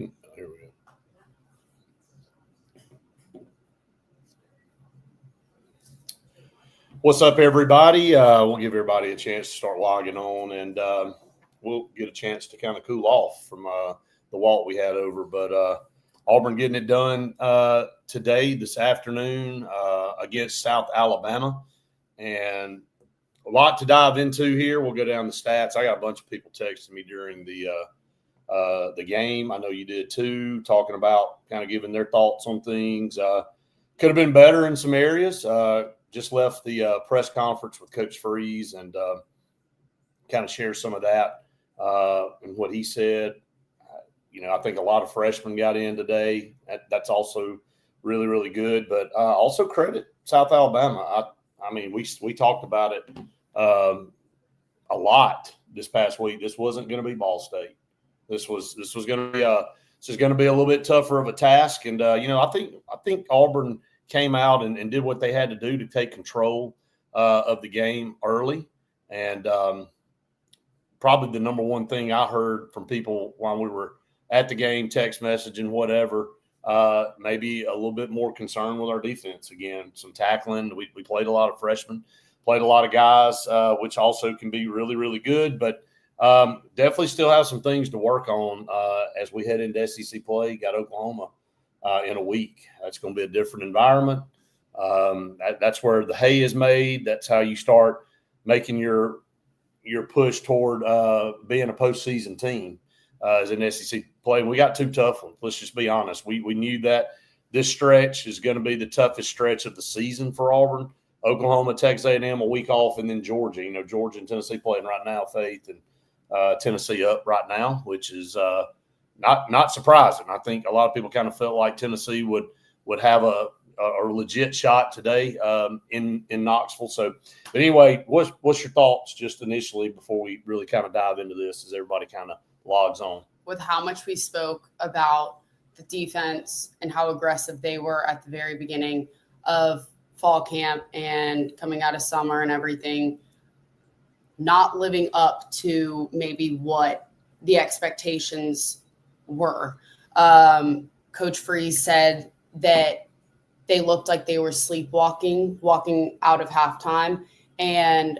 Maybe here we go. What's up, everybody? We'll give everybody a chance to start logging on, and we'll get a chance to kind of cool off from the walk we had over. But Auburn getting it done today, this afternoon, against South Alabama, and a lot to dive into here. We'll go down the stats. I got a bunch of people texting me during the game. I know you did too, talking about kind of giving their thoughts on things. Could have been better in some areas. Just left the press conference with Coach Freeze and kind of share some of that and what he said. I think a lot of freshmen got in today. That's also really, really good. But also credit South Alabama. I mean, we talked about it a lot this past week. This wasn't going to be Ball State. This was going to be a little bit tougher of a task. And I think Auburn came out and did what they had to do to take control of the game early. And probably the number one thing I heard from people while we were at the game, text messaging, whatever, maybe a little bit more concerned with our defense. Again, some tackling. We played a lot of freshmen, played a lot of guys, which also can be really, really good. But definitely still have some things to work on as we head into SEC play. Got Oklahoma in a week. That's going to be a different environment. That's where the hay is made. That's how you start making your push toward being a postseason team as an SEC play. We got two tough ones. Let's just be honest. We knew that this stretch is going to be the toughest stretch of the season for Auburn. Oklahoma, Texas A&M, a week off, and then Georgia. Georgia and Tennessee playing right now, Faith, and Tennessee up right now, which is not surprising. I think a lot of people kind of felt like Tennessee would have a legit shot today in Knoxville. So, but anyway, what's your thoughts just initially before we really kind of dive into this as everybody kind of logs on? With how much we spoke about the defense and how aggressive they were at the very beginning of fall camp and coming out of summer and everything, not living up to maybe what the expectations were. Coach Freeze said that they looked like they were sleepwalking, walking out of halftime, and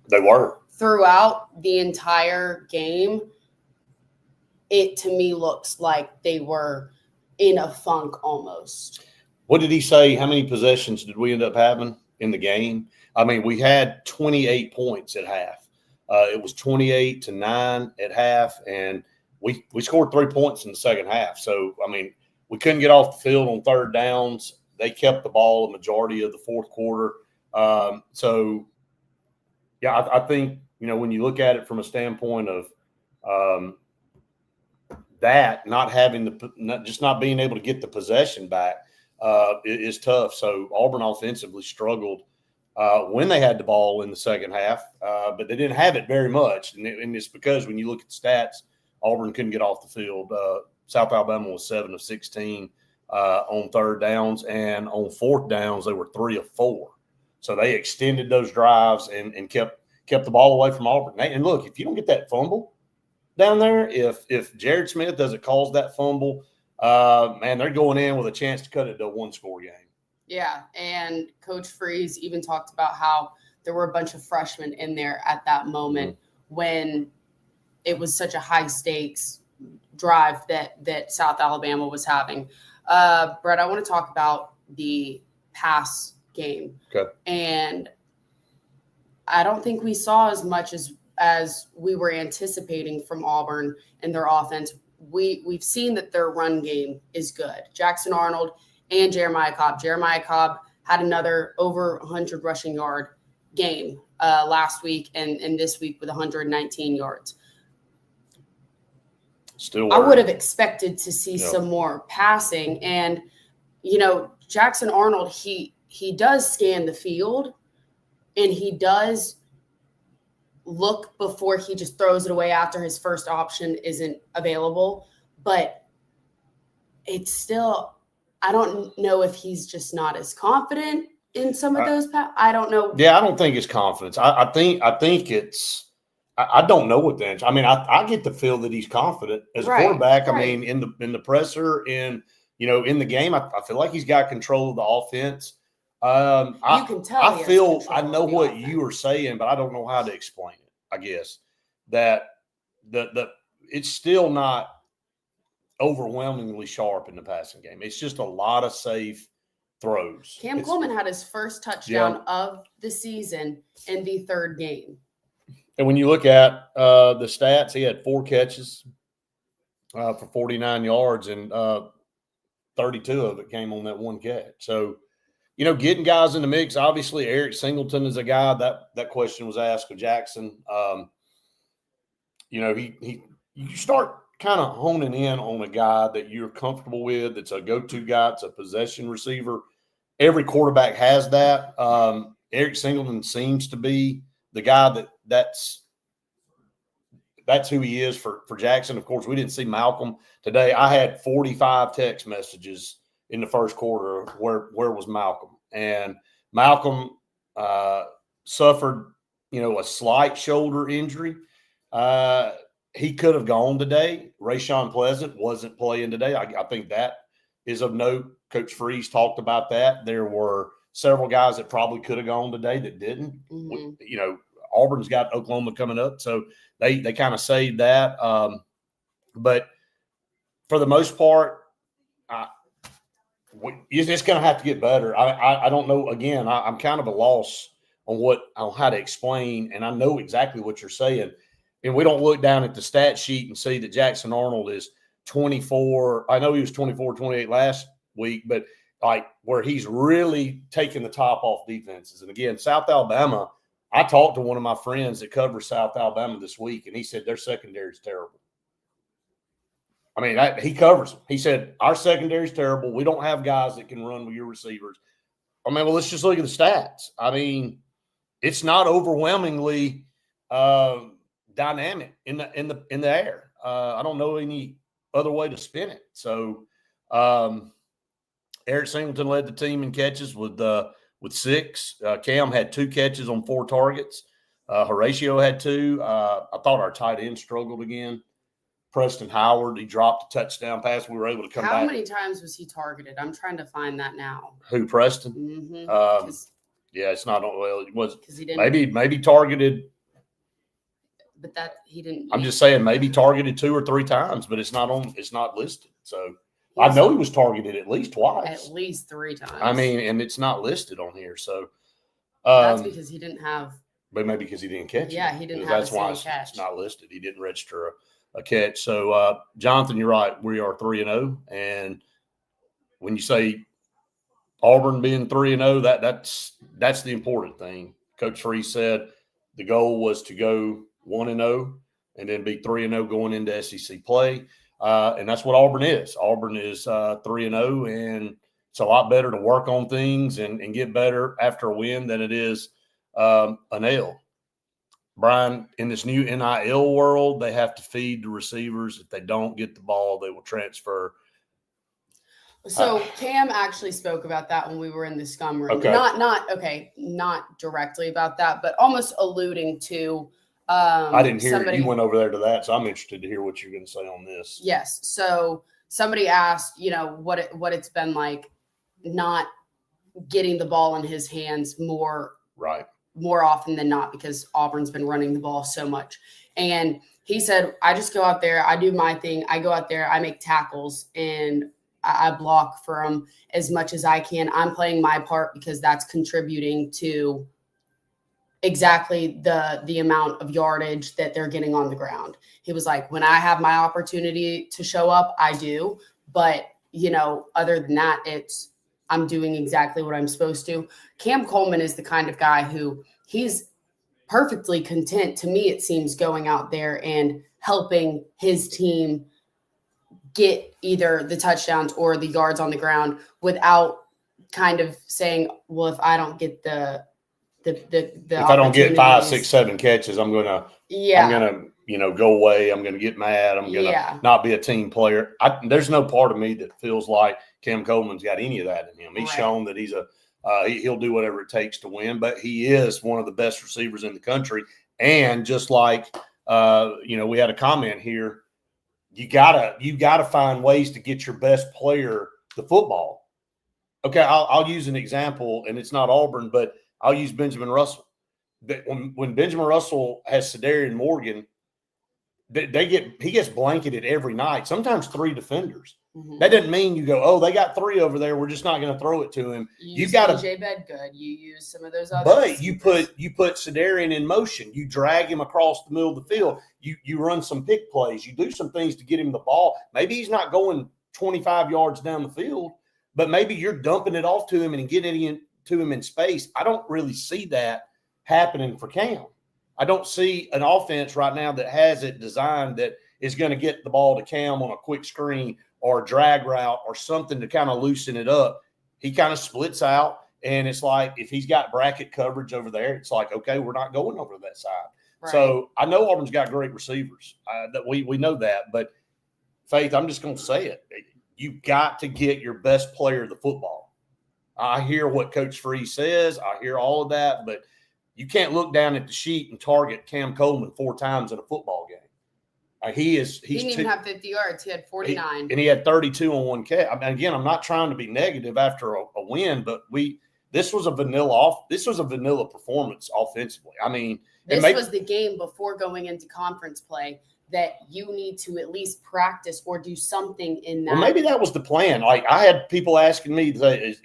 they were. Throughout the entire game, it to me looks like they were in a funk almost. What did he say? How many possessions did we end up having in the game? I mean, we had 28 points at half. It was 28-9 at half, and we scored 3 points in the second half. So, I mean, we couldn't get off the field on third downs. They kept the ball a majority of the fourth quarter. So, yeah, I think, when you look at it from a standpoint of that, not being able to get the possession back is tough. So, Auburn offensively struggled when they had the ball in the second half, but they didn't have it very much. And it's because when you look at the stats, Auburn couldn't get off the field. South Alabama was 7 of 16 on third downs, and on fourth downs they were 3 of 4. So they extended those drives and kept the ball away from Auburn. And look, if you don't get that fumble down there, if Jared Smith doesn't cause that fumble, man, they're going in with a chance to cut it to a one-score game. Yeah, and Coach Freeze even talked about how there were a bunch of freshmen in there at that moment when it was such a high-stakes drive that South Alabama was having. Brett, I want to talk about the pass game. Okay. And I don't think we saw as much as we were anticipating from Auburn and their offense. We've seen that their run game is good. Jackson Arnold and Jeremiah Cobb. Jeremiah Cobb had another over 100 rushing yard game last week and this week with 119 yards. Still, I would have expected to see some more passing. And, Jackson Arnold, he does scan the field and he does look before he just throws it away after his first option isn't available. But it's still, I don't know if he's just not as confident in some of those. I don't know. Yeah, I don't think it's confidence. I think it's I don't know what the answer. I mean, I get the feel that he's confident as a quarterback. Right. I mean, in the presser and in the game, I feel like he's got control of the offense. You can tell. I know what you are saying, but I don't know how to explain it. I guess that the it's still not overwhelmingly sharp in the passing game. It's just a lot of safe throws. Cam Coleman had his first touchdown of the season in the third game. And when you look at the stats, he had 4 catches for 49 yards, and 32 of it came on that one catch. So, getting guys in the mix. Obviously, Eric Singleton is a guy that question was asked of Jackson. You start kind of honing in on a guy that you're comfortable with. It's a go-to guy. It's a possession receiver. Every quarterback has that. Eric Singleton seems to be the guy that's who he is for Jackson. Of course, we didn't see Malcolm today. I had 45 text messages in the first quarter. Where was Malcolm? And Malcolm suffered, a slight shoulder injury. He could have gone today. Rayshawn Pleasant wasn't playing today. I think that is of note. Coach Freeze talked about that. There were several guys that probably could have gone today that didn't. Mm-hmm. Auburn's got Oklahoma coming up, so they kind of saved that. But for the most part, it's going to have to get better. I don't know. Again, I'm kind of a loss on how to explain, and I know exactly what you're saying. And we don't look down at the stat sheet and see that Jackson Arnold is 24. I know he was 24, 28 last week, but where he's really taking the top off defenses. And again, South Alabama. I talked to one of my friends that covers South Alabama this week, and he said their secondary is terrible. I mean, he covers them. He said, our secondary is terrible. We don't have guys that can run with your receivers. I mean, well, let's just look at the stats. I mean, it's not overwhelmingly dynamic in the air. I don't know any other way to spin it. So Eric Singleton led the team in catches with 6. Cam had 2 catches on 4 targets. Horatio had 2. I thought our tight end struggled again. Preston Howard, he dropped a touchdown pass. We were able to come back. How many times was he targeted? I'm trying to find that now. Who, Preston? Mm-hmm. Yeah, it's not – well, it was – he didn't, maybe targeted – but that he didn't – I'm just saying maybe targeted 2 or 3 times, but it's not listed. So – I know he was targeted at least twice. At least 3 times. I mean, and it's not listed on here. So that's because he didn't have. But maybe because he didn't catch it. Yeah, he didn't have. That's why it's not listed. He didn't register a catch. So, Jonathan, you're right. We are 3-0, and when you say Auburn being 3-0, that's the important thing. Coach Freeze said the goal was to go 1-0 and then be 3-0 going into SEC play. And that's what Auburn is. Auburn is 3-0, and it's a lot better to work on things and get better after a win than it is an L. Brian, in this new NIL world, they have to feed the receivers. If they don't get the ball, they will transfer. So Cam actually spoke about that when we were in the scum room. Okay. Not directly about that, but almost alluding to I didn't hear you went over there to that, so I'm interested to hear what you're going to say on this. Yes. So somebody asked, what it's been like not getting the ball in his hands more often than not, because Auburn's been running the ball so much. And he said, I just go out there, I do my thing. I go out there, I make tackles, and I block for them as much as I can. I'm playing my part because that's contributing to exactly the amount of yardage that they're getting on the ground. He was like, when I have my opportunity to show up, I do. But, other than that, I'm doing exactly what I'm supposed to. Cam Coleman is the kind of guy who he's perfectly content, to me, it seems, going out there and helping his team get either the touchdowns or the yards on the ground without kind of saying, well, if I don't get if I don't get 5, 6, 7 catches, I'm gonna go away. I'm gonna get mad. I'm gonna not be a team player. There's no part of me that feels like Cam Coleman's got any of that in him. He's shown that he'll do whatever it takes to win. But he is one of the best receivers in the country, And just like, we had a comment here, you gotta find ways to get your best player the football. Okay, I'll use an example, and it's not Auburn, but I'll use Benjamin Russell. When Benjamin Russell has Sedarian Morgan, he gets blanketed every night, sometimes 3 defenders. Mm-hmm. That doesn't mean you go, oh, they got 3 over there, we're just not going to throw it to him. You got DJ Bedgood. You use some of those other. But you put Sedarian in motion. You drag him across the middle of the field. You run some pick plays. You do some things to get him the ball. Maybe he's not going 25 yards down the field, but maybe you're dumping it off to him and getting it to him in space. I don't really see that happening for Cam. I don't see an offense right now that has it designed that is going to get the ball to Cam on a quick screen or a drag route or something to kind of loosen it up. He kind of splits out, and it's like if he's got bracket coverage over there, it's like, okay, we're not going over that side. Right. So I know Auburn's got great receivers. That we know that. But, Faith, I'm just going to say it. You've got to get your best player the football. I hear what Coach Free says. I hear all of that, but you can't look down at the sheet and target Cam Coleman 4 times in a football game. He didn't even have 50 yards. He had 49. And he had 32 on 1 catch. I mean, again, I'm not trying to be negative after a win, but this was a vanilla performance offensively. I mean, this was the game before going into conference play that you need to at least practice or do something in that. Well, maybe that was the plan. Like, I had people asking me,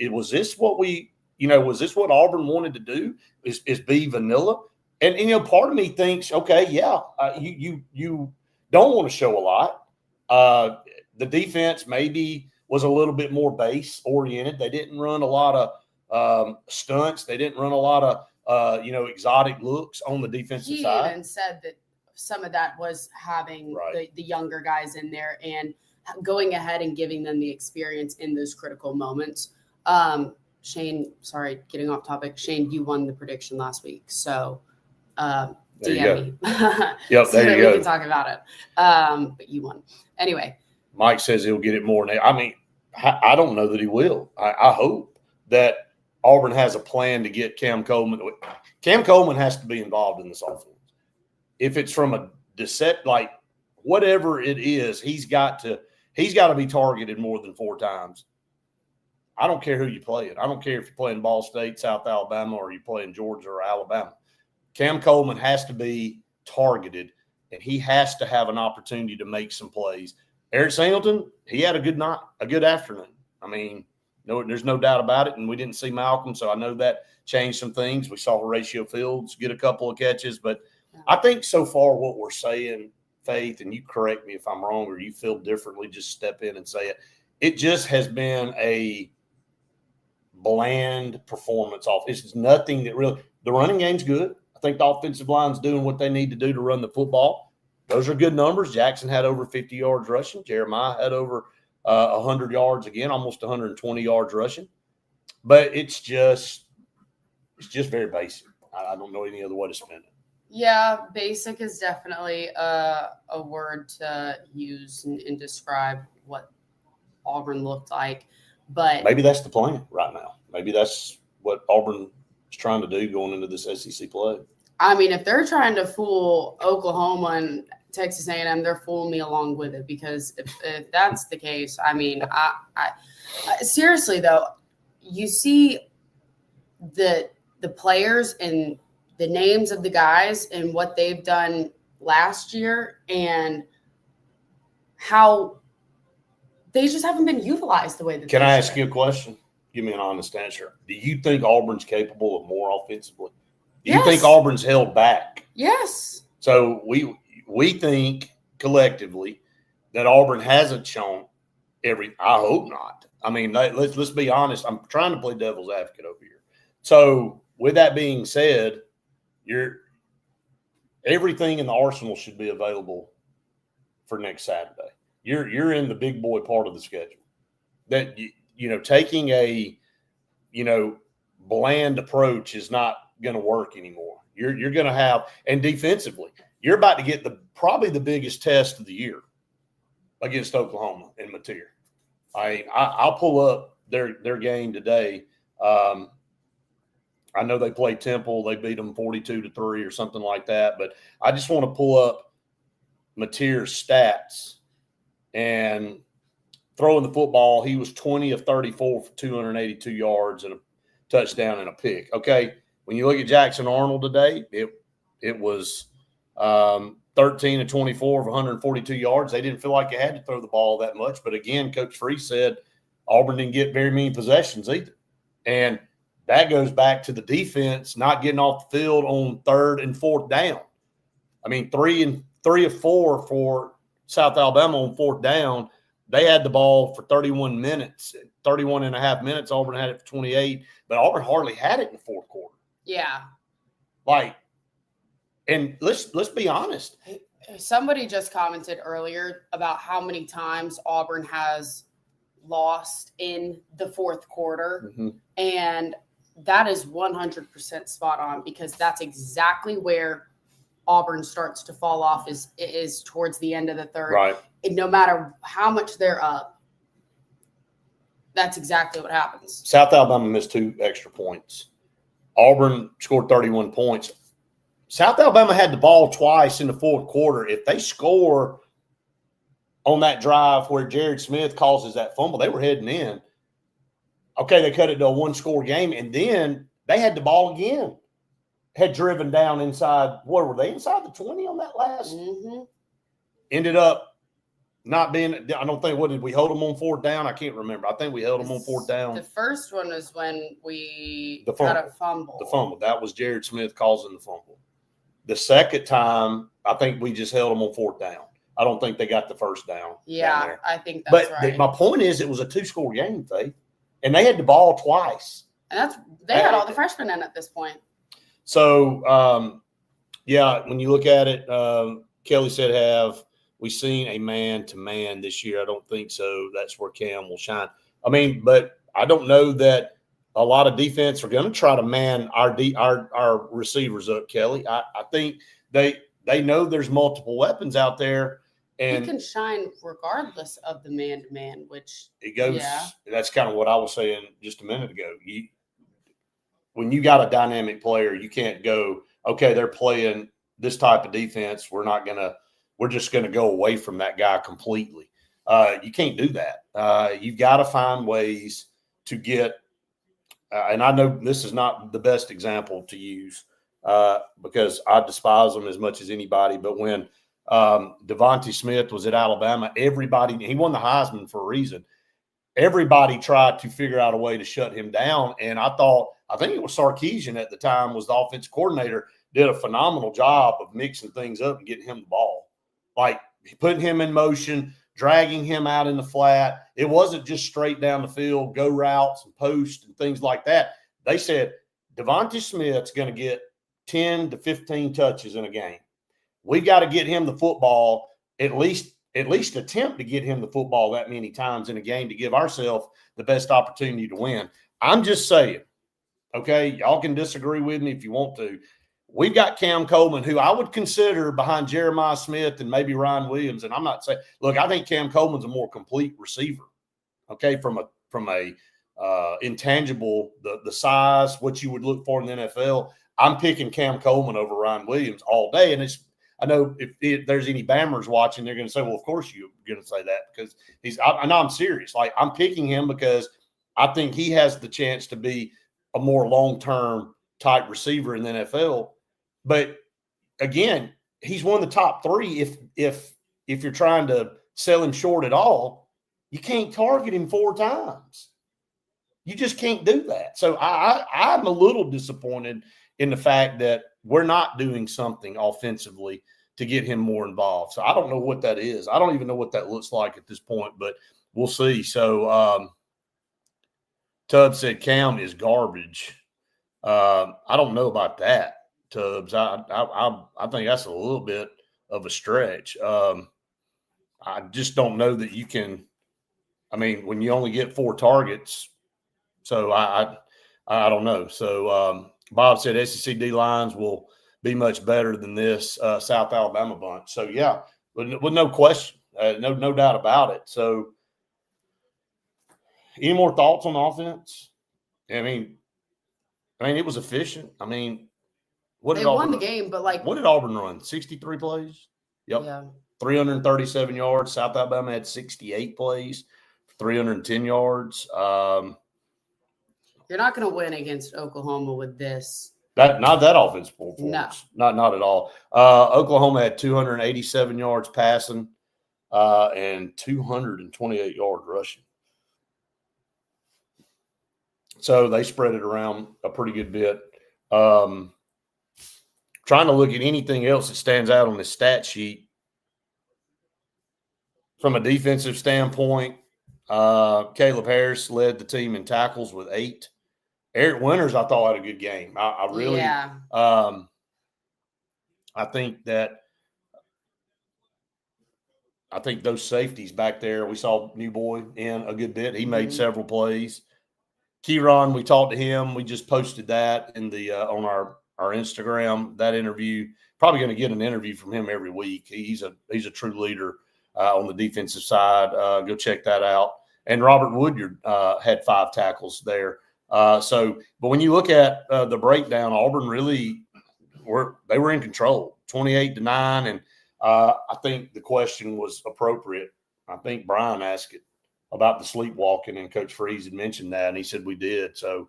was this what Auburn wanted to do? Is be vanilla? And part of me thinks, okay, yeah, you don't want to show a lot. The defense maybe was a little bit more base oriented. They didn't run a lot of stunts. They didn't run a lot of exotic looks on the defensive side. He even said that some of that was having the younger guys in there and going ahead and giving them the experience in those critical moments. Shane, sorry, getting off topic. Shane, you won the prediction last week, so DM me. Yep, so there you go. We can talk about it. But you won anyway. Mike says he'll get it more. I mean, I don't know that he will. I hope that Auburn has a plan to get Cam Coleman. Cam Coleman has to be involved in this offense. If it's from a like whatever it is, he's got to be targeted more than 4 times. I don't care who you play it. I don't care if you're playing Ball State, South Alabama, or you're playing Georgia or Alabama. Cam Coleman has to be targeted, and he has to have an opportunity to make some plays. Eric Singleton, he had a good night, a good afternoon. I mean, there's no doubt about it, and we didn't see Malcolm, so I know that changed some things. We saw Horatio Fields get a couple of catches, but I think so far what we're saying, Faith, and you correct me if I'm wrong or you feel differently, just step in and say it. It just has been a bland performance off. It's nothing that really – the running game's good. I think the offensive line's doing what they need to do to run the football. Those are good numbers. Jackson had over 50 yards rushing. Jeremiah had over 100 yards again, almost 120 yards rushing. But it's just very basic. I don't know any other way to spin it. Yeah, basic is definitely a word to use and describe what Auburn looked like. But maybe that's the plan right now. Maybe that's what Auburn is trying to do going into this SEC play. I mean, if they're trying to fool Oklahoma and Texas A&M, they're fooling me along with it, because if that's the case, I mean, I seriously though, you see the players and the names of the guys and what they've done last year and how they just haven't been utilized the way that. Can I ask you a question? Give me an honest answer. Do you think Auburn's capable of more offensively? Do you think Auburn's held back? Yes. So we think collectively that Auburn hasn't shown I hope not. I mean, let's be honest. I'm trying to play devil's advocate over here. So with that being said, everything in the arsenal should be available for next Saturday. You're in the big boy part of the schedule. That taking a bland approach is not going to work anymore. You're going to have, and defensively, you're about to get probably the biggest test of the year against Oklahoma in Mateer. I'll pull up their game today. I know they played Temple. They beat them 42-3 or something like that. But I just want to pull up Mateer's stats. And throwing the football, he was 20 of 34 for 282 yards and a touchdown and a pick. Okay, when you look at Jackson Arnold today, it was 13 of 24 of 142 yards. They didn't feel like they had to throw the ball that much. But again, Coach Free said Auburn didn't get very many possessions either. And that goes back to the defense not getting off the field on 3rd and 4th down. I mean, 3 of 4 for South Alabama on 4th down. They had the ball for 31 minutes, 31 and a half minutes. Auburn had it for 28, but Auburn hardly had it in the 4th quarter. Yeah. And let's be honest. Somebody just commented earlier about how many times Auburn has lost in the 4th quarter. Mm-hmm. And that is 100% spot on, because that's exactly where Auburn starts to fall off is towards the end of the 3rd. Right. And no matter how much they're up, that's exactly what happens. South Alabama missed 2 extra points. Auburn scored 31 points. South Alabama had the ball twice in the 4th quarter. If they score on that drive where Jared Smith causes that fumble, they were heading in. Okay, they cut it to a 1-score game, and then they had the ball again. Had driven down inside, what were they, inside the 20 on that last? Mm-hmm. Ended up not being, I don't think, what did we hold them on 4th down? I can't remember. I think we held them on 4th down. The first one was when we had a fumble. The fumble. That was Jared Smith causing the fumble. The second time, I think we just held them on 4th down. I don't think they got the first down. Yeah, I think that's right. But my point is, it was a 2-score game, Faith, and they had the ball twice. And they had all the freshmen in at this point. So, when you look at it, Kelly said, have we seen a man-to-man this year? I don't think so. That's where Cam will shine. I mean, but I don't know that a lot of defense are going to try to man our receivers up, Kelly. I think they know there's multiple weapons out there. And he can shine regardless of the man-to-man, which it goes. Yeah. That's kind of what I was saying just a minute ago. When you got a dynamic player, you can't go, okay, they're playing this type of defense. We're just going to go away from that guy completely. You can't do that. You've got to find ways to get, and I know this is not the best example to use because I despise them as much as anybody, but when Devontae Smith was at Alabama, he won the Heisman for a reason. Everybody tried to figure out a way to shut him down. And I think it was Sarkisian at the time was the offensive coordinator, did a phenomenal job of mixing things up and getting him the ball. Like putting him in motion, dragging him out in the flat. It wasn't just straight down the field, go routes and post and things like that. They said, Devontae Smith's going to get 10 to 15 touches in a game. We got to get him the football, at least attempt to get him the football that many times in a game to give ourselves the best opportunity to win. I'm just saying, okay, y'all can disagree with me if you want to. We've got Cam Coleman, who I would consider behind Jeremiah Smith and maybe Ryan Williams. And I'm not saying, look, I think Cam Coleman's a more complete receiver, okay, from a intangible, the size, what you would look for in the NFL. I'm picking Cam Coleman over Ryan Williams all day. And I know if there's any Bammers watching, they're going to say, well, of course you're going to say that because I know I'm serious. Like I'm picking him because I think he has the chance to be a more long-term type receiver in the NFL. But again, he's one of the top 3. If you're trying to sell him short at all, you can't target him 4 times. You just can't do that. So I'm a little disappointed in the fact that we're not doing something offensively to get him more involved. So I don't know what that is. I don't even know what that looks like at this point, but we'll see. So Tubbs said Cam is garbage. I don't know about that, Tubbs. I think that's a little bit of a stretch. I just don't know that you can. I mean, when you only get 4 targets, so I don't know. So Bob said SEC D lines will be much better than this South Alabama bunch. So yeah, with no question, no doubt about it. So, any more thoughts on offense? I mean, I mean, it was efficient. I mean, what They did Auburn won the game, but like, what did Auburn run? 63 plays? Yep. yeah, 337 yards. South Alabama had 68 plays, 310 yards. you're not going to win against Oklahoma with this. Not that offensive performance. No. Not at all. Oklahoma had 287 yards passing and 228 yards rushing. So they spread it around a pretty good bit. Trying to look at anything else that stands out on the stat sheet. From a defensive standpoint, Caleb Harris led the team in tackles with 8. Eric Winters, I thought, had a good game. I really, Yeah. I think those safeties back there, we saw New Boy in a good bit. He made several plays. Kieron, we talked to him. We just posted that in the on our Instagram, that interview. Probably going to get an interview from him every week. He's a true leader on the defensive side. Go check that out. And Robert Woodyard had 5 tackles there. But when you look at the breakdown, Auburn really were in control, 28-9, and I think the question was appropriate. I think Brian asked it about the sleepwalking, and Coach Freeze had mentioned that, and he said we did. So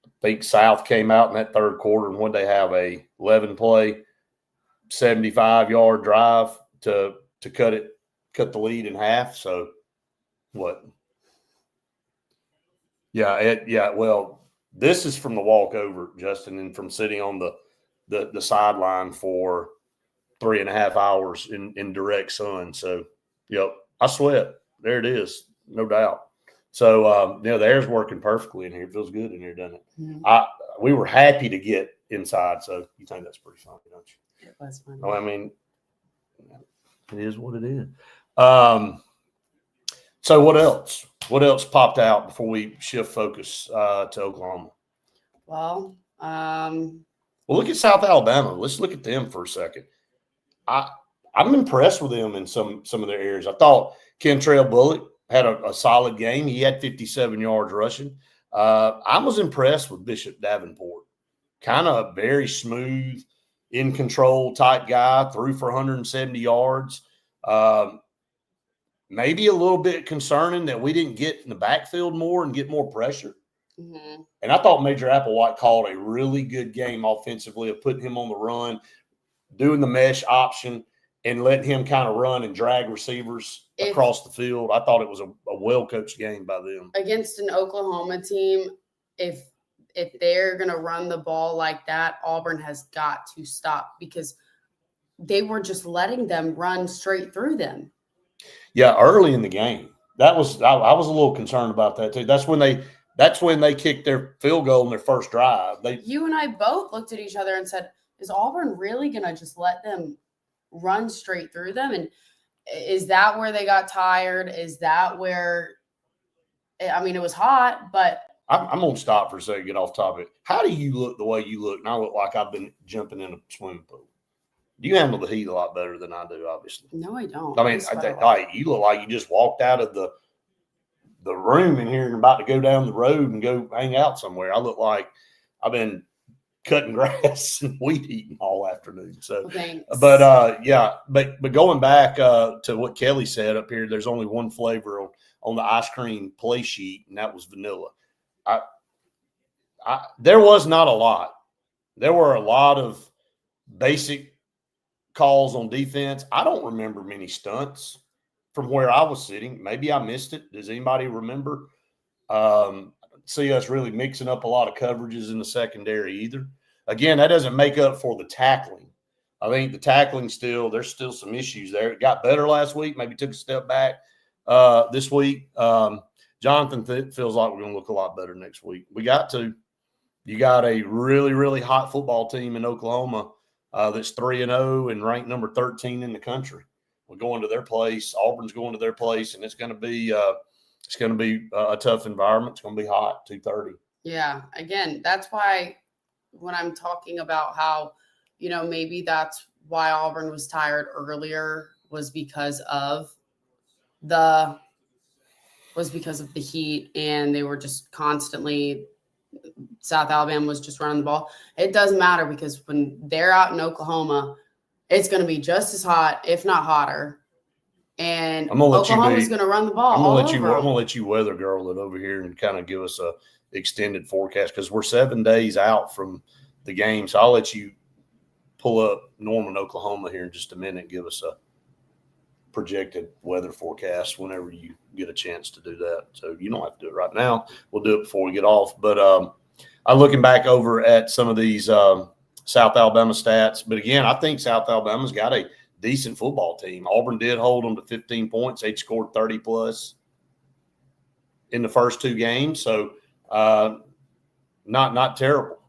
I think South came out in that third quarter, and what they have, a 11-play, 75-yard drive to cut the lead in half. So what? Yeah. Well, this is from the walkover, Justin, and from sitting on the sideline for 3.5 hours in direct sun. So, yep, I sweat. There it is, no doubt. So, the air's working perfectly in here. It feels good in here, doesn't it? Mm-hmm. We were happy to get inside. So, you think that's pretty funny, don't you? It was fun. Oh, I mean, it is what it is. So what else? What else popped out before we shift focus to Oklahoma? Well, look at South Alabama. Let's look at them for a second. I'm impressed with them in some of their areas. I thought Kentrell Bullock had a solid game. He had 57 yards rushing. I was impressed with Bishop Davenport. Kind of very smooth, in control type guy. Threw for 170 yards. Maybe a little bit concerning that we didn't get in the backfield more and get more pressure. mm-hmm. And I thought Major Applewhite called a really good game offensively of putting him on the run, doing the mesh option, and letting him kind of run and drag receivers across the field. I thought it was a well-coached game by them. Against an Oklahoma team, if they're going to run the ball like that, Auburn has got to stop because they were just letting them run straight through them. Yeah, early in the game. I was a little concerned about that too. That's when they kicked their field goal in their first drive. You and I both looked at each other and said, is Auburn really going to just let them run straight through them? And is that where they got tired? Is that where – I mean, it was hot, but – I'm going to stop for a second, get off topic. How do you look the way you look? And I look like I've been jumping in a swimming pool. You handle the heat a lot better than I do, obviously. No, I don't. I mean, you look like you just walked out of the room in here and about to go down the road and go hang out somewhere. I look like I've been cutting grass and weed eating all afternoon. So, but going back to what Kelly said up here, there's only one flavor on the ice cream play sheet, and that was vanilla. There was not a lot. There were a lot of basic calls on defense. I don't remember many stunts from where I was sitting. Maybe I missed it. Does anybody remember? See us really mixing up a lot of coverages in the secondary either. Again, that doesn't make up for the tackling. I think the tackling there's still some issues there. It got better last week, maybe took a step back this week. Jonathan feels like we're going to look a lot better next week. We got to. You got a really, really hot football team in Oklahoma that's 3-0 and ranked number 13 in the country. We're going to their place. Auburn's going to their place, and it's going to be a tough environment. It's going to be hot, 2:30. Yeah. Again, that's why when I'm talking about how, maybe that's why Auburn was tired earlier was because of the heat, and they were just constantly South Alabama was just running the ball. It doesn't matter because when they're out in Oklahoma, it's going to be just as hot, if not hotter. And Oklahoma's going to run the ball I'm all going over. to let you weather girl it over here and kind of give us a extended forecast because we're 7 days out from the game. So I'll let you pull up Norman, Oklahoma here in just a minute and give us a projected weather forecast whenever you get a chance to do that. So you don't have to do it right now. We'll do it before we get off. But I'm looking back over at some of these South Alabama stats. But again, I think South Alabama's got a decent football team. Auburn did hold them to 15 points. They scored 30 plus in the first 2 games. So not terrible.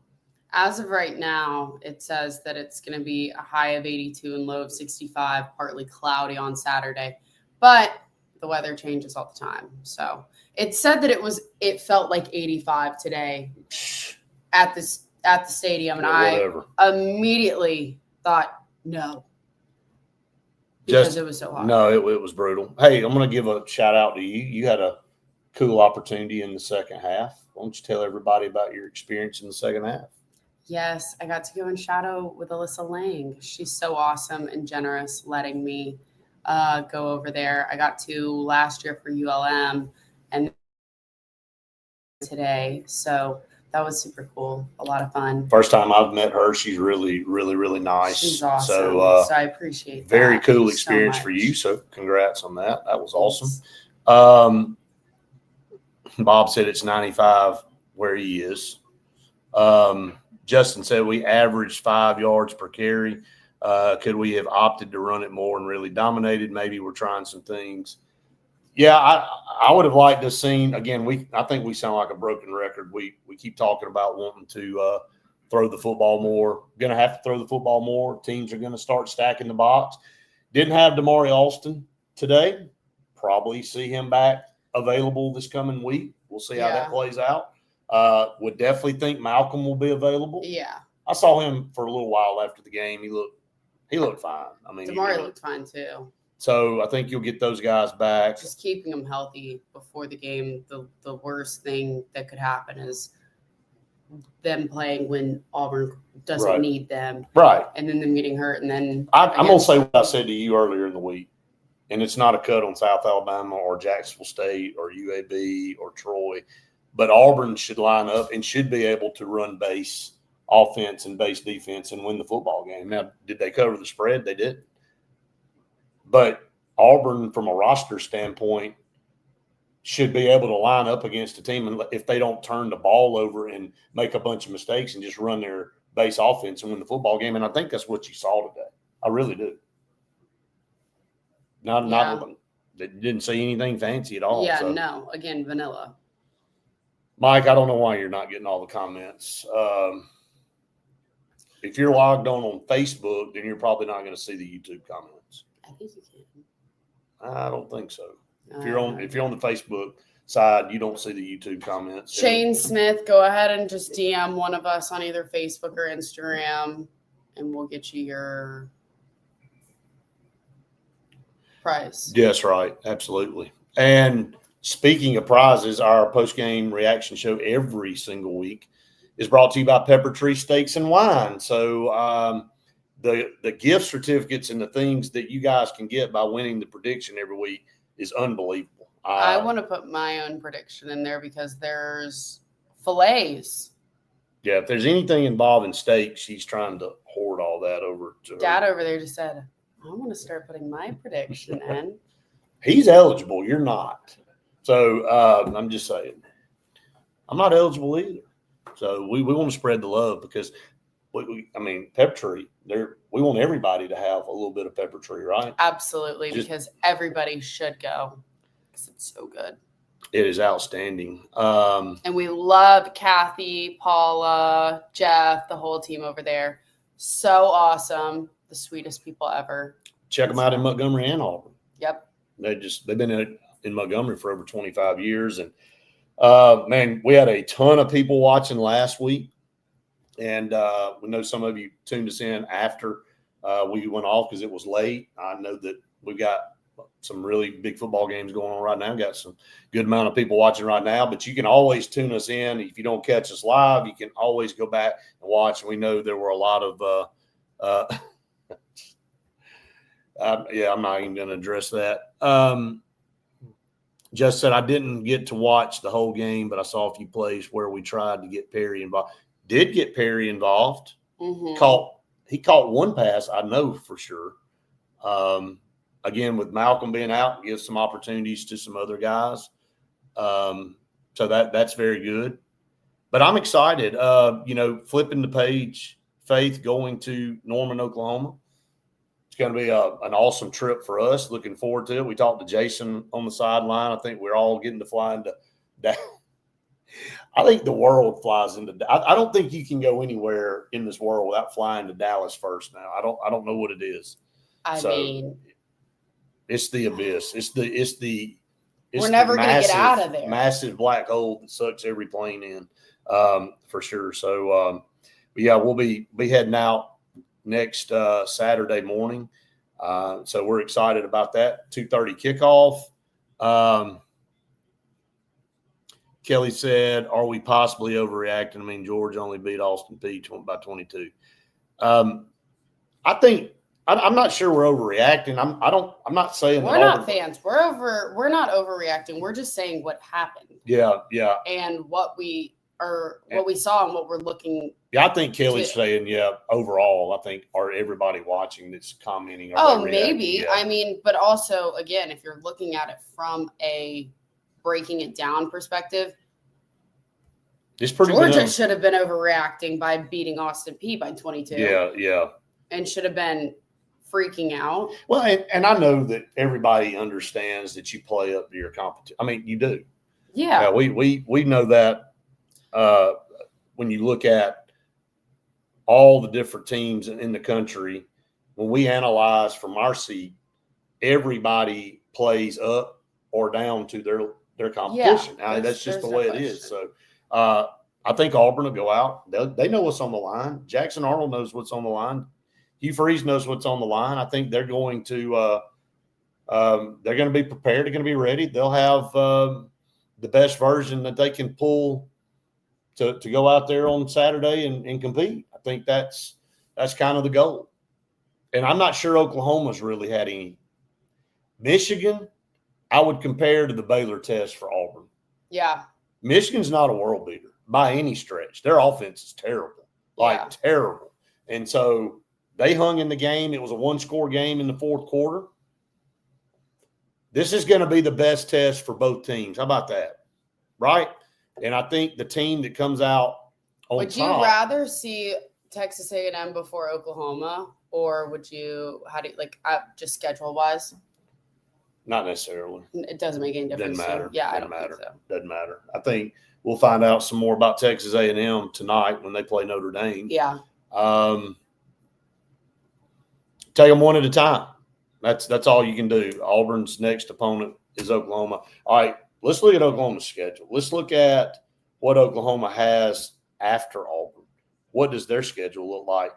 As of right now, it says that it's going to be a high of 82 and low of 65, partly cloudy on Saturday. But the weather changes all the time. So it said that it felt like 85 today at the stadium. And whatever. I immediately thought, no. Because it was so hot. No, it was brutal. Hey, I'm going to give a shout out to you. You had a cool opportunity in the second half. Why don't you tell everybody about your experience in the second half? Yes, I got to go and shadow with Alyssa Lang. She's so awesome and generous letting me go over there. I got to last year for ULM and today. So that was super cool. A lot of fun. First time I've met her. She's really, really, really nice. She's awesome. So I appreciate that. Very cool experience for you. So congrats on that. That was Thanks. awesome. Bob said it's 95 where he is. Justin said we averaged 5 yards per carry. Could we have opted to run it more and really dominated? Maybe we're trying some things. Yeah, I would have liked to have seen, again, I think we sound like a broken record. We keep talking about wanting to throw the football more. Going to have to throw the football more. Teams are going to start stacking the box. Didn't have Damari Alston today. Probably see him back available this coming week. We'll see how that plays out. Would definitely think Malcolm will be available. Yeah. I saw him for a little while after the game. He looked fine. I mean, Damari looked fine too. So I think you'll get those guys back. Just keeping them healthy before the game. The worst thing that could happen is them playing when Auburn doesn't need them. Right. And then them getting hurt. And then I'm going to say what I said to you earlier in the week. And it's not a cut on South Alabama or Jacksonville State or UAB or Troy. But Auburn should line up and should be able to run base offense and base defense and win the football game. Now, did they cover the spread? They didn't. But Auburn, from a roster standpoint, should be able to line up against a team and if they don't turn the ball over and make a bunch of mistakes and just run their base offense and win the football game. And I think that's what you saw today. I really do. They didn't say anything fancy at all. Yeah, so. No. Again, vanilla. Mike, I don't know why you're not getting all the comments. If you're logged on Facebook, then you're probably not going to see the YouTube comments. I think you can. I don't think so. If you're on the Facebook side, you don't see the YouTube comments. Shane Smith, go ahead and just DM one of us on either Facebook or Instagram, and we'll get you your prize. Yes, right. Absolutely. And speaking of prizes, our post-game reaction show every single week is brought to you by PepperTree Steaks and Wine. So the gift certificates and the things that you guys can get by winning the prediction every week is unbelievable. I want to put my own prediction in there because there's fillets. Yeah, if there's anything involving steaks, she's trying to hoard all that over to her. Dad over there just said, I want to start putting my prediction in. He's eligible. You're not. So I'm just saying. I'm not eligible either. So we want to spread the love because, PepperTree, we want everybody to have a little bit of PepperTree, right? Absolutely, because everybody should go because it's so good. It is outstanding. And we love Kathy, Paula, Jeff, the whole team over there. So awesome. The sweetest people ever. Check them out in Montgomery and Auburn. Yep. They've been in Montgomery for over 25 years. And, man, we had a ton of people watching last week. And we know some of you tuned us in after we went off because it was late. I know that we've got some really big football games going on right now. Got some good amount of people watching right now, but you can always tune us in. If you don't catch us live, you can always go back and watch. We know there were a lot of yeah, I'm not even going to address that. Just said I didn't get to watch the whole game, but I saw a few plays where we tried to get Perry involved. Did get Perry involved. Mm-hmm. He caught one pass, I know for sure. Again, with Malcolm being out, gives some opportunities to some other guys. So that's very good. But I'm excited. Flipping the page, Faith going to Norman, Oklahoma. It's going to be an awesome trip for us. Looking forward to it. We talked to Jason on the sideline. I think we're all getting to fly into that. I think the world flies into. I don't think you can go anywhere in this world without flying to Dallas first. Now, I don't know what it is. I mean, it's the abyss. It's we're never going to get out of there. Massive black hole that sucks every plane in, for sure. So, yeah, we'll be heading out next Saturday morning. So we're excited about that. 2:30 kickoff. Kelly said, "Are we possibly overreacting?" I mean, George only beat Austin Peay by 22. I think I'm not sure we're overreacting. I'm not saying we're not fans. We're not overreacting. We're just saying what happened. Yeah. And what we saw and what we're looking. Yeah, I think Kelly's saying, overall, I think, are everybody watching that's commenting? Maybe. Yeah. I mean, but also, again, if you're looking at it from a breaking it down perspective, it's pretty Georgia should have been overreacting by beating Austin Peay by 22. Yeah. And should have been freaking out. Well, and I know that everybody understands that you play up to your competition. I mean, you do. Yeah. We know that when you look at all the different teams in the country, when we analyze from our seat, everybody plays up or down to their competition. Yeah, that's just the way it is. So I think Auburn will go out. They know what's on the line. Jackson Arnold knows what's on the line. Hugh Freeze knows what's on the line. I think they're going to be prepared. They're going to be ready. They'll have the best version that they can pull to go out there on Saturday and compete. I think that's kind of the goal. And I'm not sure Oklahoma's really had any. Michigan, I would compare to the Baylor test for Auburn. Yeah. Michigan's not a world beater by any stretch. Their offense is terrible, terrible. And so they hung in the game. It was a one-score game in the fourth quarter. This is going to be the best test for both teams. How about that? Right? And I think the team that comes out on would top. You rather see Texas A&M before Oklahoma, or would you? How do you just schedule wise? Not necessarily. It doesn't make any difference. Doesn't matter. Yeah, Doesn't I don't matter. think so. Doesn't matter. I think we'll find out some more about Texas A&M tonight when they play Notre Dame. Yeah. Take them one at a time. That's all you can do. Auburn's next opponent is Oklahoma. All right, let's look at Oklahoma's schedule. Let's look at what Oklahoma has after Auburn. What does their schedule look like?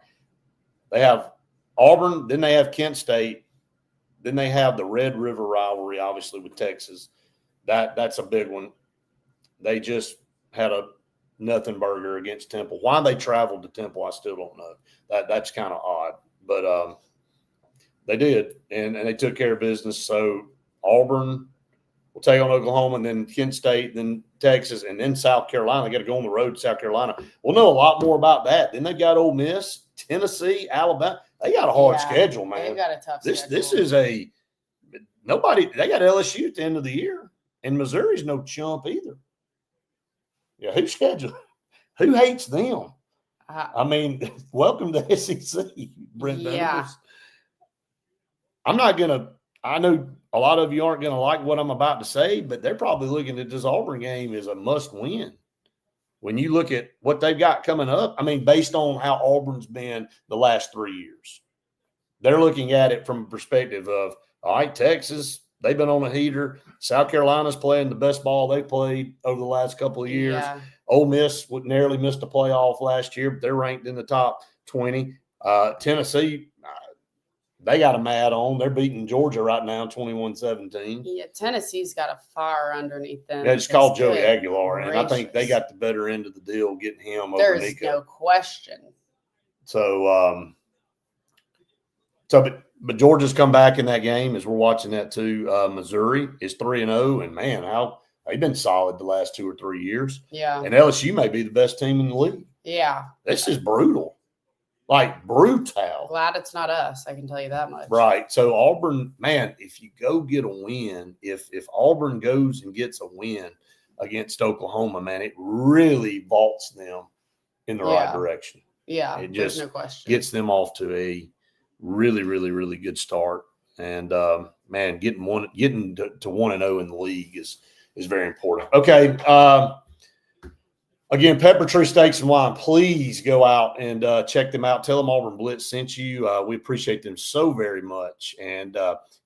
They have Auburn, then they have Kent State, then they have the Red River rivalry, obviously, with Texas. That's a big one. They just had a nothing burger against Temple. Why they traveled to Temple, I still don't know. That's kind of odd. But they did, and they took care of business. So Auburn will take on Oklahoma, and then Kent State, then Texas, and then South Carolina. They got to go on the road to South Carolina. We'll know a lot more about that. Then they got Ole Miss, Tennessee, Alabama. They got a hard schedule, man. They've got a tough schedule. This is nobody. They got LSU at the end of the year, and Missouri's no chump either. Yeah, who's scheduled? Who hates them? I mean, welcome to SEC, Brent Venables. I'm not going to – I know a lot of you aren't going to like what I'm about to say, but they're probably looking at this Auburn game as a must-win. When you look at what they've got coming up, I mean, based on how Auburn's been the last 3 years, they're looking at it from a perspective of, all right, Texas, they've been on a heater. South Carolina's playing the best ball they played over the last couple of years. Yeah. Ole Miss narrowly missed a playoff last year, but they're ranked in the top 20. Tennessee, they got a mad on. They're beating Georgia right now, 21-17. Yeah, Tennessee's got a fire underneath them. Yeah, it's called Joey Aguilar, and I think they gracious. got the better end of the deal getting him over There's Nico. no question. So, but Georgia's come back in that game as we're watching that too. Missouri is 3-0, and man, how they've been solid the last 2 or 3 years. Yeah. And LSU may be the best team in the league. Yeah. This is brutal. Like brutal. Glad it's not us. I can tell you that much. Right. So Auburn, man, if you go get a win, if Auburn goes and gets a win against Oklahoma, man, it really vaults them in the right direction. Yeah. It there's just no question. gets them off to a really, really, really good start. And man, getting to 1-0 in the league is very important. Okay. Again, PepperTree Steaks and Wine, please go out and check them out. Tell them Auburn Blitz sent you. We appreciate them so very much. And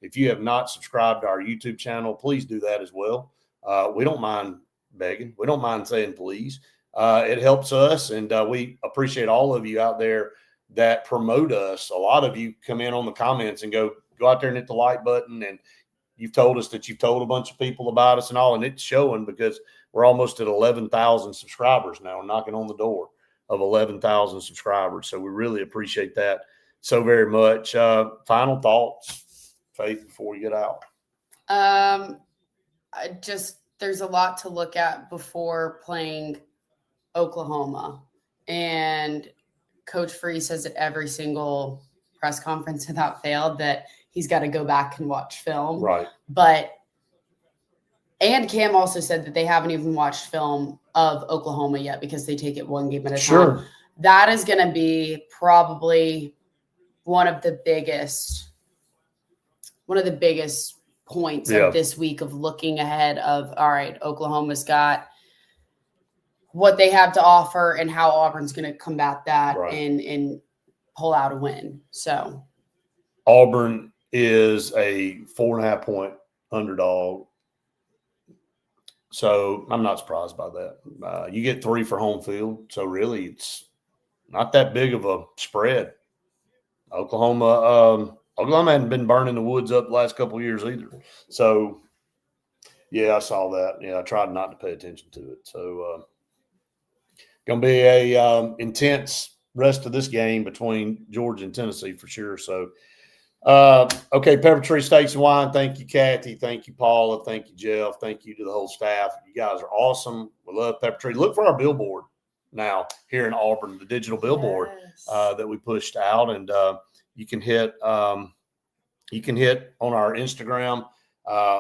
if you have not subscribed to our YouTube channel, please do that as well. We don't mind begging. We don't mind saying please. It helps us, and we appreciate all of you out there that promote us. A lot of you come in on the comments and go out there and hit the like button, and you've told us that you've told a bunch of people about us and all, and it's showing because we're almost at 11,000 subscribers now. We're knocking on the door of 11,000 subscribers. So we really appreciate that so very much. Final thoughts, Faith, before we get out? There's a lot to look at before playing Oklahoma. And Coach Free says at every single press conference without fail that he's got to go back and watch film. Right. And Cam also said that they haven't even watched film of Oklahoma yet because they take it one game at a Sure. time. That is going to be probably one of the biggest points of this week of looking ahead of, all right, Oklahoma's got what they have to offer and how Auburn's going to combat that and pull out a win. So Auburn is a 4.5-point underdog. So I'm not surprised by that. You get 3 for home field. So really it's not that big of a spread. Oklahoma hadn't been burning the woods up the last couple of years either. So, yeah, I saw that. Yeah, I tried not to pay attention to it. So, going to be a intense rest of this game between Georgia and Tennessee for sure. So, okay, PepperTree Steaks and Wine. Thank you, Kathy. Thank you, Paula. Thank you, Jeff. Thank you to the whole staff. You guys are awesome. We love PepperTree. Look for our billboard now here in Auburn, the digital billboard that we pushed out, and you can hit on our Instagram.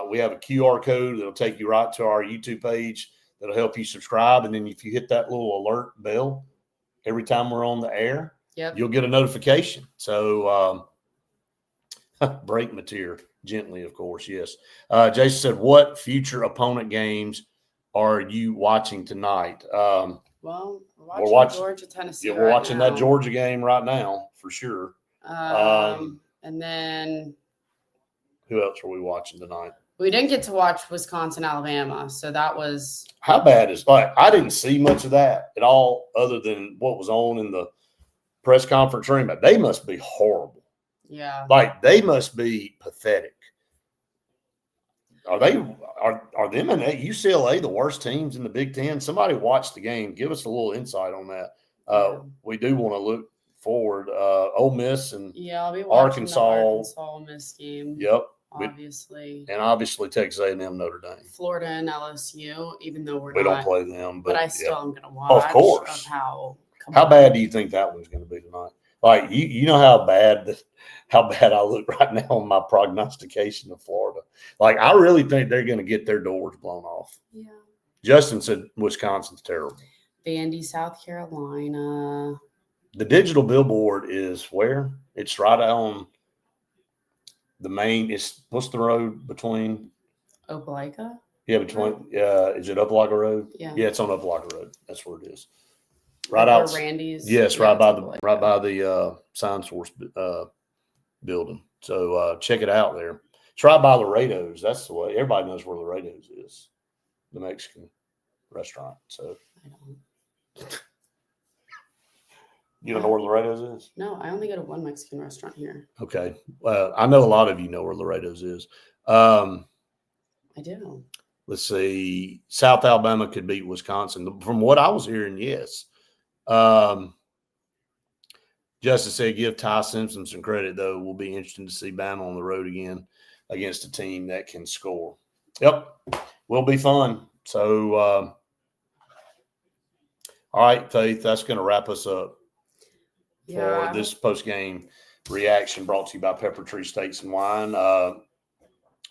We have a QR code that'll take you right to our YouTube page that'll help you subscribe. And then if you hit that little alert bell every time we're on the air, you'll get a notification. So break material gently, of course. Yes. Jason said, what future opponent games are you watching tonight? Well, we're watching Georgia, Tennessee. Yeah, we're watching that Georgia game right now for sure. And then who else are we watching tonight? We didn't get to watch Wisconsin, Alabama, so that was. How bad is I didn't see much of that at all, other than what was on in the press conference room. But they must be horrible. Yeah, they must be pathetic. Are them and UCLA the worst teams in the Big Ten? Somebody watch the game. Give us a little insight on that. We do want to look forward. Ole Miss and I'll be watching Arkansas. The Arkansas Ole Miss game. Yep, obviously, and obviously Texas A&M, Notre Dame, Florida, and LSU. Even though we don't play them, but I still am going to watch. Of course. How bad do you think that one's going to be tonight? Like you know how bad I look right now on my prognostication of Florida. Like I really think they're going to get their doors blown off. Yeah. Justin said Wisconsin's terrible. Vandy, South Carolina. The digital billboard is where? It's right on the main. What's the road between? Opelika? Yeah, between. Is it Opelika Road? Yeah. Yeah, it's on Opelika Road. That's where it is. Right out Randy's. Yes, right by the Sign Source building. So check it out there. It's right by Laredo's. That's the way. Everybody knows where Laredo's is, the Mexican restaurant. So You don't know where Laredo's is? No, I only go to one Mexican restaurant here. Okay. I know a lot of you know where Laredo's is. I do. Let's see. South Alabama could beat Wisconsin. From what I was hearing, yes. Justin said, give Ty Simpson some credit, though. Will be interesting to see Bama on the road again against a team that can score. Yep. Will be fun. So, all right, Faith, that's going to wrap us up for this post-game reaction brought to you by PepperTree Steaks and Wine.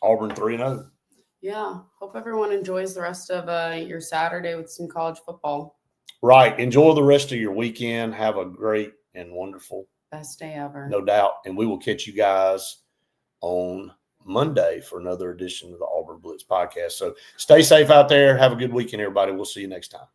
Auburn 3-0. Yeah. Hope everyone enjoys the rest of your Saturday with some college football. Right. Enjoy the rest of your weekend. Have a great and wonderful best day ever. No doubt. And we will catch you guys on Monday for another edition of the Auburn Blitz podcast. So stay safe out there. Have a good weekend, everybody. We'll see you next time.